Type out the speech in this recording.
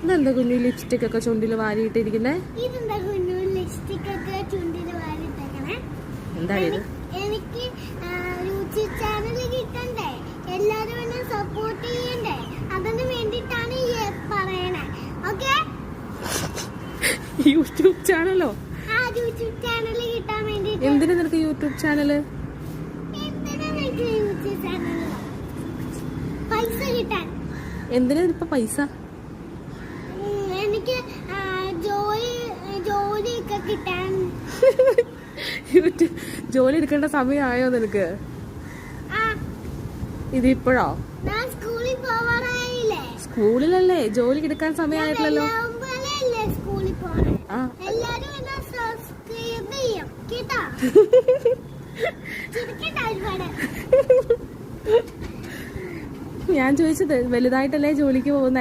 ഇതെന്താ കുഞ്ഞു ലിപ്സ്റ്റിക് ഒക്കെ ചുണ്ടില് വാരിയിട്ടിരിക്കുന്നേ? എന്താ ഇത്? എനിക്ക് യൂട്യൂബ് ചാനൽ കിട്ടണ്ടേ, എല്ലാരും എന്നെ സപ്പോർട്ട് ചെയ്യണ്ടേ, അതിന് വേണ്ടിട്ടാണ് ഈ പറയണേ. ഓക്കെ, യൂട്യൂബ് ചാനലോ? ആ യൂട്യൂബ് ചാനൽ കിട്ടാൻ വേണ്ടി. എന്തിനാ നിനക്ക് യൂട്യൂബ് ചാനല്? യൂട്യൂബ് ചാനൽ പൈസ കിട്ടാൻ. എന്തിനാ ഇപ്പൊ പൈസ? എനിക്ക് ജോലിയൊക്കെ കിട്ടാൻ. ജോലി എടുക്കേണ്ട സമയമായോ നിനക്ക്? ഇതിപ്പോഴോ? ഞാൻ സ്കൂളിൽ പോവാറായില്ലേ? സ്കൂളിലല്ലേ, ജോലി എടുക്കാൻ സമയമായിട്ടില്ലല്ലോ. സ്കൂളിൽ പോണേ. എല്ലാരും എന്നെ സബ്സ്ക്രൈബ് ചെയ്യും കേട്ടോ. ഞാൻ ചോദിച്ചത് വലുതായിട്ടല്ലേ ജോലിക്ക് പോകുന്നേ?